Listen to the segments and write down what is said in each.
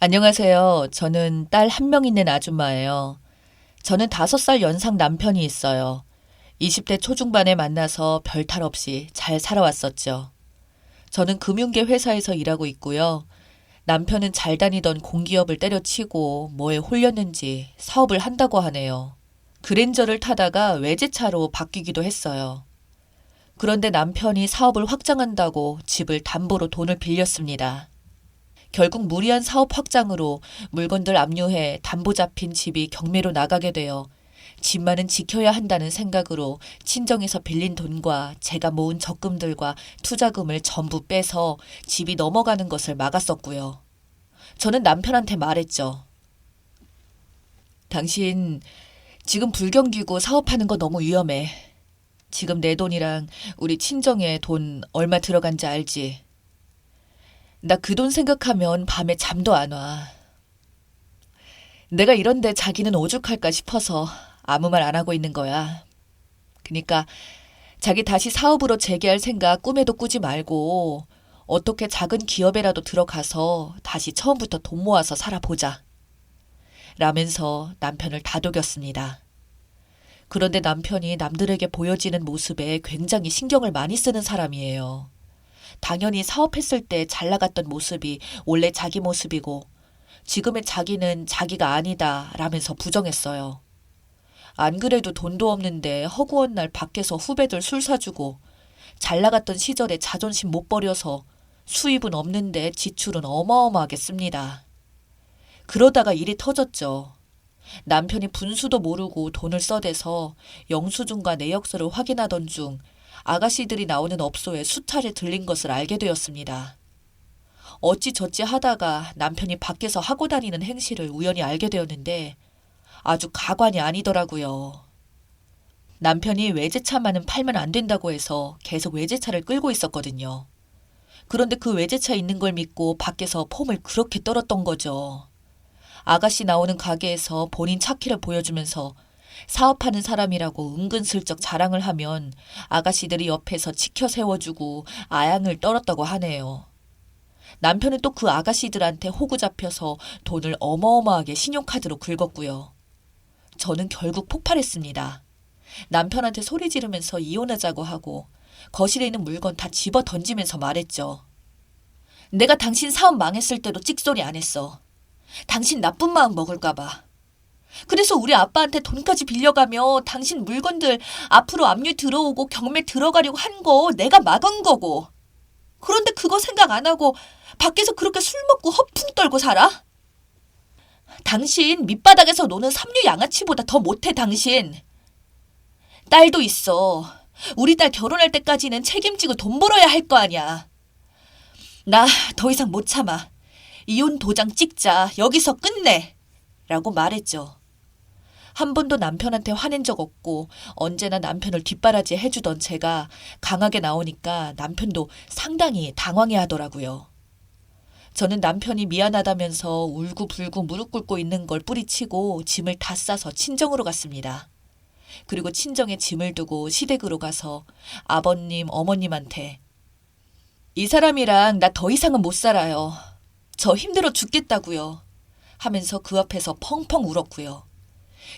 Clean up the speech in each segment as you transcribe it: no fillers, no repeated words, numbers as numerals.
안녕하세요. 저는 딸 한 명 있는 아줌마예요. 저는 5살 연상 남편이 있어요. 20대 초중반에 만나서 별탈 없이 잘 살아왔었죠. 저는 금융계 회사에서 일하고 있고요. 남편은 잘 다니던 공기업을 때려치고 뭐에 홀렸는지 사업을 한다고 하네요. 그랜저를 타다가 외제차로 바뀌기도 했어요. 그런데 남편이 사업을 확장한다고 집을 담보로 돈을 빌렸습니다. 결국 무리한 사업 확장으로 물건들 압류해 담보 잡힌 집이 경매로 나가게 되어 집만은 지켜야 한다는 생각으로 친정에서 빌린 돈과 제가 모은 적금들과 투자금을 전부 빼서 집이 넘어가는 것을 막았었고요. 저는 남편한테 말했죠. 당신 지금 불경기고 사업하는 거 너무 위험해. 지금 내 돈이랑 우리 친정에 돈 얼마 들어간지 알지? 나 그 돈 생각하면 밤에 잠도 안 와. 내가 이런데 자기는 오죽할까 싶어서 아무 말 안 하고 있는 거야. 그니까 자기 다시 사업으로 재개할 생각 꿈에도 꾸지 말고 어떻게 작은 기업에라도 들어가서 다시 처음부터 돈 모아서 살아보자. 라면서 남편을 다독였습니다. 그런데 남편이 남들에게 보여지는 모습에 굉장히 신경을 많이 쓰는 사람이에요. 당연히 사업했을 때 잘 나갔던 모습이 원래 자기 모습이고 지금의 자기는 자기가 아니다 라면서 부정했어요. 안 그래도 돈도 없는데 허구한 날 밖에서 후배들 술 사주고 잘 나갔던 시절에 자존심 못 버려서 수입은 없는데 지출은 어마어마하게 씁니다. 그러다가 일이 터졌죠. 남편이 분수도 모르고 돈을 써대서 영수증과 내역서를 확인하던 중 아가씨들이 나오는 업소에 수차례 들린 것을 알게 되었습니다. 어찌저찌 하다가 남편이 밖에서 하고 다니는 행실을 우연히 알게 되었는데 아주 가관이 아니더라고요. 남편이 외제차만은 팔면 안 된다고 해서 계속 외제차를 끌고 있었거든요. 그런데 그 외제차 있는 걸 믿고 밖에서 폼을 그렇게 떨었던 거죠. 아가씨 나오는 가게에서 본인 차 키를 보여주면서 사업하는 사람이라고 은근슬쩍 자랑을 하면 아가씨들이 옆에서 지켜 세워주고 아양을 떨었다고 하네요. 남편은 또 그 아가씨들한테 호구 잡혀서 돈을 어마어마하게 신용카드로 긁었고요. 저는 결국 폭발했습니다. 남편한테 소리 지르면서 이혼하자고 하고 거실에 있는 물건 다 집어 던지면서 말했죠. 내가 당신 사업 망했을 때도 찍소리 안 했어. 당신 나쁜 마음 먹을까 봐. 그래서 우리 아빠한테 돈까지 빌려가며 당신 물건들 앞으로 압류 들어오고 경매 들어가려고 한 거 내가 막은 거고. 그런데 그거 생각 안 하고 밖에서 그렇게 술 먹고 허풍 떨고 살아? 당신 밑바닥에서 노는 삼류 양아치보다 더 못해 당신. 딸도 있어. 우리 딸 결혼할 때까지는 책임지고 돈 벌어야 할 거 아니야. 나 더 이상 못 참아. 이혼 도장 찍자. 여기서 끝내. 라고 말했죠. 한 번도 남편한테 화낸 적 없고 언제나 남편을 뒷바라지 해주던 제가 강하게 나오니까 남편도 상당히 당황해 하더라고요. 저는 남편이 미안하다면서 울고불고 무릎 꿇고 있는 걸 뿌리치고 짐을 다 싸서 친정으로 갔습니다. 그리고 친정에 짐을 두고 시댁으로 가서 아버님, 어머님한테 이 사람이랑 나 더 이상은 못 살아요. 저 힘들어 죽겠다고요. 하면서 그 앞에서 펑펑 울었고요.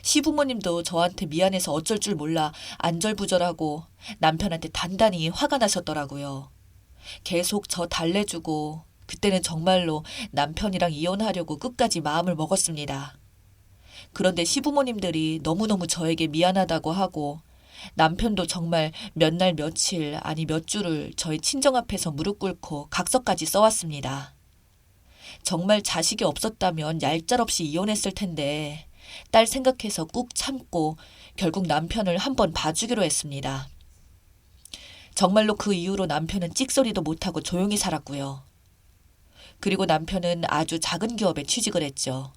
시부모님도 저한테 미안해서 어쩔 줄 몰라 안절부절하고 남편한테 단단히 화가 나셨더라고요. 계속 저 달래주고 그때는 정말로 남편이랑 이혼하려고 끝까지 마음을 먹었습니다. 그런데 시부모님들이 너무너무 저에게 미안하다고 하고 남편도 정말 몇 날 며칠 아니 몇 주를 저희 친정 앞에서 무릎 꿇고 각서까지 써왔습니다. 정말 자식이 없었다면 얄짤없이 이혼했을 텐데 딸 생각해서 꾹 참고 결국 남편을 한번 봐주기로 했습니다. 정말로 그 이후로 남편은 찍소리도 못하고 조용히 살았고요. 그리고 남편은 아주 작은 기업에 취직을 했죠.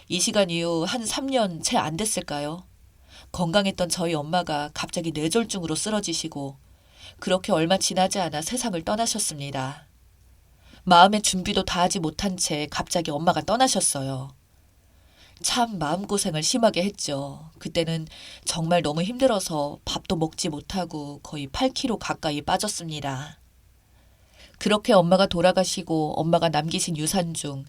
이 시간 이후 한 3년 채 안 됐을까요? 건강했던 저희 엄마가 갑자기 뇌졸중으로 쓰러지시고 그렇게 얼마 지나지 않아 세상을 떠나셨습니다. 마음의 준비도 다 하지 못한 채 갑자기 엄마가 떠나셨어요. 참 마음고생을 심하게 했죠. 그때는 정말 너무 힘들어서 밥도 먹지 못하고 거의 8kg 가까이 빠졌습니다. 그렇게 엄마가 돌아가시고 엄마가 남기신 유산 중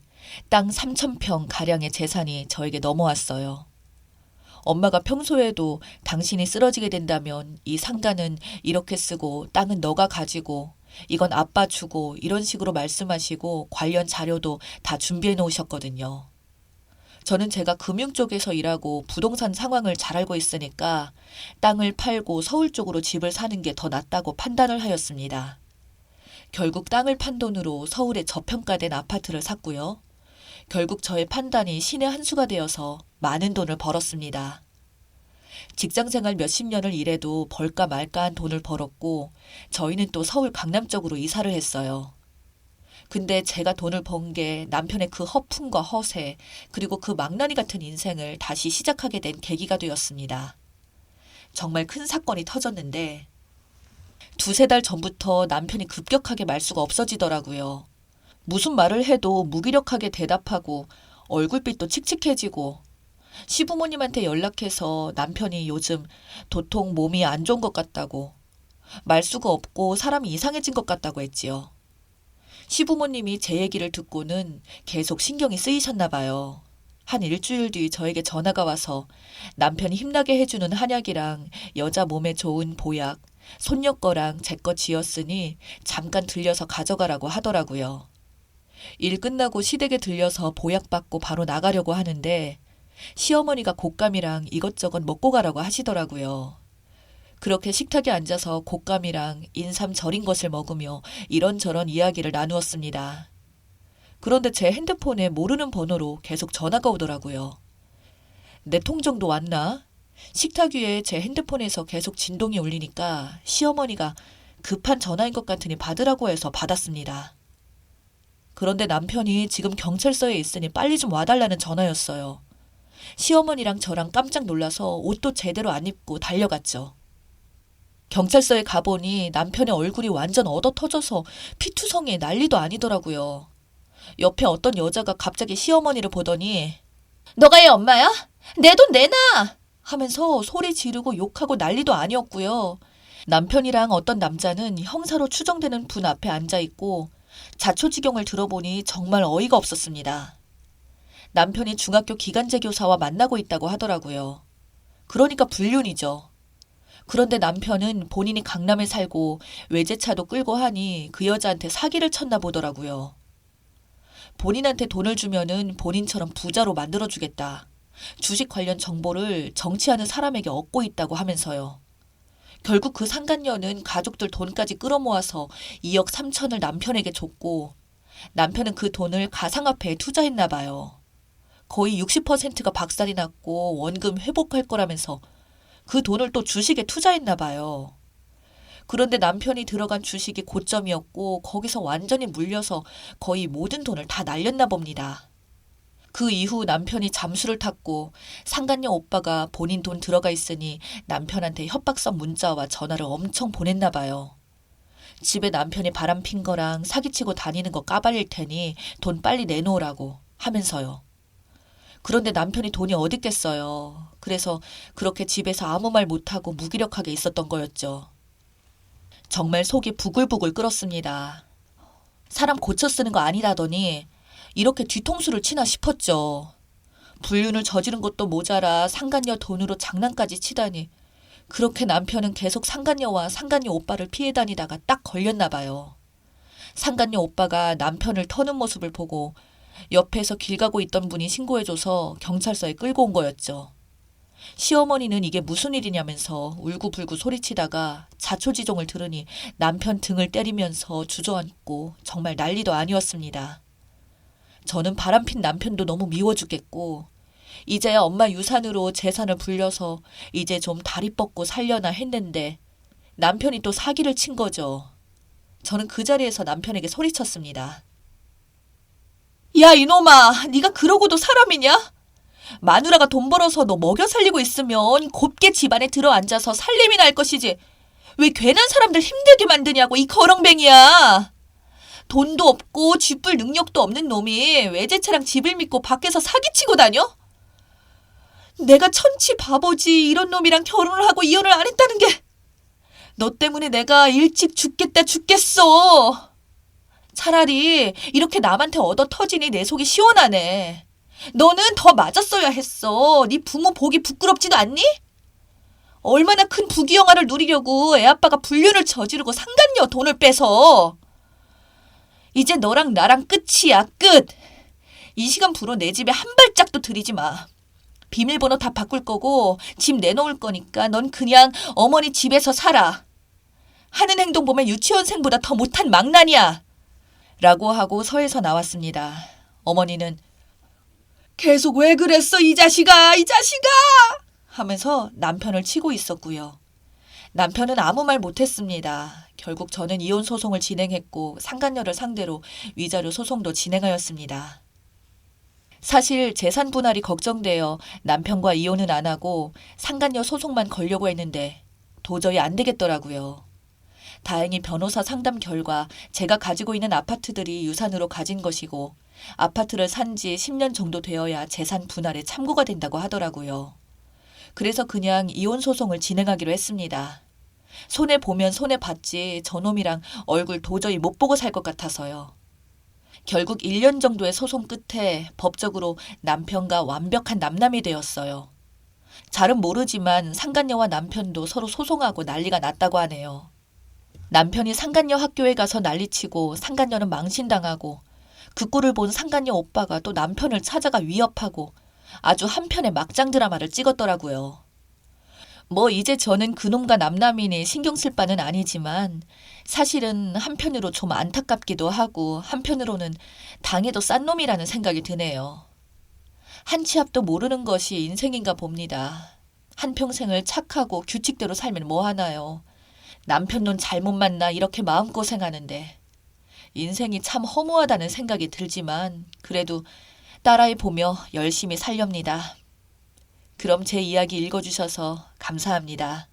땅 3,000평 가량의 재산이 저에게 넘어왔어요. 엄마가 평소에도 당신이 쓰러지게 된다면 이 상가는 이렇게 쓰고 땅은 너가 가지고 이건 아빠 주고 이런 식으로 말씀하시고 관련 자료도 다 준비해 놓으셨거든요. 저는 제가 금융 쪽에서 일하고 부동산 상황을 잘 알고 있으니까 땅을 팔고 서울 쪽으로 집을 사는 게 더 낫다고 판단을 하였습니다. 결국 땅을 판 돈으로 서울에 저평가된 아파트를 샀고요. 결국 저의 판단이 신의 한 수가 되어서 많은 돈을 벌었습니다. 직장생활 몇십 년을 일해도 벌까 말까한 돈을 벌었고 저희는 또 서울 강남 쪽으로 이사를 했어요. 근데 제가 돈을 번 게 남편의 그 허풍과 허세 그리고 그 망나니 같은 인생을 다시 시작하게 된 계기가 되었습니다. 정말 큰 사건이 터졌는데 두세 달 전부터 남편이 급격하게 말수가 없어지더라고요. 무슨 말을 해도 무기력하게 대답하고 얼굴빛도 칙칙해지고 시부모님한테 연락해서 남편이 요즘 도통 몸이 안 좋은 것 같다고 말수가 없고 사람이 이상해진 것 같다고 했지요. 시부모님이 제 얘기를 듣고는 계속 신경이 쓰이셨나 봐요. 한 일주일 뒤 저에게 전화가 와서 남편이 힘나게 해주는 한약이랑 여자 몸에 좋은 보약, 손녀 거랑 제 거 지었으니 잠깐 들려서 가져가라고 하더라고요. 일 끝나고 시댁에 들려서 보약 받고 바로 나가려고 하는데 시어머니가 곶감이랑 이것저것 먹고 가라고 하시더라고요. 그렇게 식탁에 앉아서 곶감이랑 인삼 절인 것을 먹으며 이런저런 이야기를 나누었습니다. 그런데 제 핸드폰에 모르는 번호로 계속 전화가 오더라고요. 내 통정도 왔나? 식탁 위에 제 핸드폰에서 계속 진동이 울리니까 시어머니가 급한 전화인 것 같으니 받으라고 해서 받았습니다. 그런데 남편이 지금 경찰서에 있으니 빨리 좀 와달라는 전화였어요. 시어머니랑 저랑 깜짝 놀라서 옷도 제대로 안 입고 달려갔죠. 경찰서에 가보니 남편의 얼굴이 완전 얻어터져서 피투성이에 난리도 아니더라고요. 옆에 어떤 여자가 갑자기 시어머니를 보더니 너가 얘 엄마야? 내 돈 내놔! 하면서 소리 지르고 욕하고 난리도 아니었고요. 남편이랑 어떤 남자는 형사로 추정되는 분 앞에 앉아있고 자초지경을 들어보니 정말 어이가 없었습니다. 남편이 중학교 기간제 교사와 만나고 있다고 하더라고요. 그러니까 불륜이죠. 그런데 남편은 본인이 강남에 살고 외제차도 끌고 하니 그 여자한테 사기를 쳤나 보더라고요. 본인한테 돈을 주면은 본인처럼 부자로 만들어주겠다. 주식 관련 정보를 정치하는 사람에게 얻고 있다고 하면서요. 결국 그 상간녀는 가족들 돈까지 끌어모아서 2억 3천을 남편에게 줬고 남편은 그 돈을 가상화폐에 투자했나 봐요. 거의 60%가 박살이 났고 원금 회복할 거라면서 그 돈을 또 주식에 투자했나 봐요. 그런데 남편이 들어간 주식이 고점이었고 거기서 완전히 물려서 거의 모든 돈을 다 날렸나 봅니다. 그 이후 남편이 잠수를 탔고 상간녀 오빠가 본인 돈 들어가 있으니 남편한테 협박성 문자와 전화를 엄청 보냈나 봐요. 집에 남편이 바람핀 거랑 사기치고 다니는 거 까발릴 테니 돈 빨리 내놓으라고 하면서요. 그런데 남편이 돈이 어딨겠어요. 그래서 그렇게 집에서 아무 말 못하고 무기력하게 있었던 거였죠. 정말 속이 부글부글 끓었습니다. 사람 고쳐 쓰는 거 아니라더니 이렇게 뒤통수를 치나 싶었죠. 불륜을 저지른 것도 모자라 상간녀 돈으로 장난까지 치다니 그렇게 남편은 계속 상간녀와 상간녀 오빠를 피해 다니다가 딱 걸렸나 봐요. 상간녀 오빠가 남편을 터는 모습을 보고 옆에서 길 가고 있던 분이 신고해줘서 경찰서에 끌고 온 거였죠. 시어머니는 이게 무슨 일이냐면서 울고불고 소리치다가 자초지종을 들으니 남편 등을 때리면서 주저앉고 정말 난리도 아니었습니다. 저는 바람핀 남편도 너무 미워 죽겠고 이제야 엄마 유산으로 재산을 불려서 이제 좀 다리 뻗고 살려나 했는데 남편이 또 사기를 친 거죠. 저는 그 자리에서 남편에게 소리쳤습니다. 야 이놈아, 네가 그러고도 사람이냐? 마누라가 돈 벌어서 너 먹여 살리고 있으면 곱게 집안에 들어앉아서 살림이나 할 것이지 왜 괜한 사람들 힘들게 만드냐고 이 거렁뱅이야. 돈도 없고 쥐뿔 능력도 없는 놈이 외제차랑 집을 믿고 밖에서 사기치고 다녀? 내가 천치 바보지 이런 놈이랑 결혼을 하고 이혼을 안 했다는 게 너 때문에 내가 일찍 죽겠다 죽겠어. 차라리 이렇게 남한테 얻어 터지니 내 속이 시원하네. 너는 더 맞았어야 했어. 네 부모 보기 부끄럽지도 않니? 얼마나 큰 부귀영화를 누리려고 애 아빠가 불륜을 저지르고 상간녀 돈을 빼서. 이제 너랑 나랑 끝이야, 끝. 이 시간부로 내 집에 한 발짝도 들이지 마. 비밀번호 다 바꿀 거고 집 내놓을 거니까 넌 그냥 어머니 집에서 살아. 하는 행동 보면 유치원생보다 더 못한 망나니야. 라고 하고 서에서 나왔습니다. 어머니는 계속 왜 그랬어 이 자식아 이 자식아 하면서 남편을 치고 있었고요. 남편은 아무 말 못했습니다. 결국 저는 이혼 소송을 진행했고 상간녀를 상대로 위자료 소송도 진행하였습니다. 사실 재산 분할이 걱정되어 남편과 이혼은 안 하고 상간녀 소송만 걸려고 했는데 도저히 안 되겠더라고요. 다행히 변호사 상담 결과 제가 가지고 있는 아파트들이 유산으로 가진 것이고 아파트를 산 지 10년 정도 되어야 재산 분할에 참고가 된다고 하더라고요. 그래서 그냥 이혼 소송을 진행하기로 했습니다. 손해보면 손해봤지 저놈이랑 얼굴 도저히 못 보고 살 것 같아서요. 결국 1년 정도의 소송 끝에 법적으로 남편과 완벽한 남남이 되었어요. 잘은 모르지만 상간녀와 남편도 서로 소송하고 난리가 났다고 하네요. 남편이 상간녀 학교에 가서 난리치고 상간녀는 망신당하고 그 꼴을 본 상간녀 오빠가 또 남편을 찾아가 위협하고 아주 한편의 막장 드라마를 찍었더라고요. 뭐 이제 저는 그놈과 남남이니 신경 쓸 바는 아니지만 사실은 한편으로 좀 안타깝기도 하고 한편으로는 당해도 싼 놈이라는 생각이 드네요. 한 치 앞도 모르는 것이 인생인가 봅니다. 한평생을 착하고 규칙대로 살면 뭐하나요. 남편 놈 잘못 만나 이렇게 마음고생하는데 인생이 참 허무하다는 생각이 들지만 그래도 딸아이 보며 열심히 살렵니다. 그럼 제 이야기 읽어주셔서 감사합니다.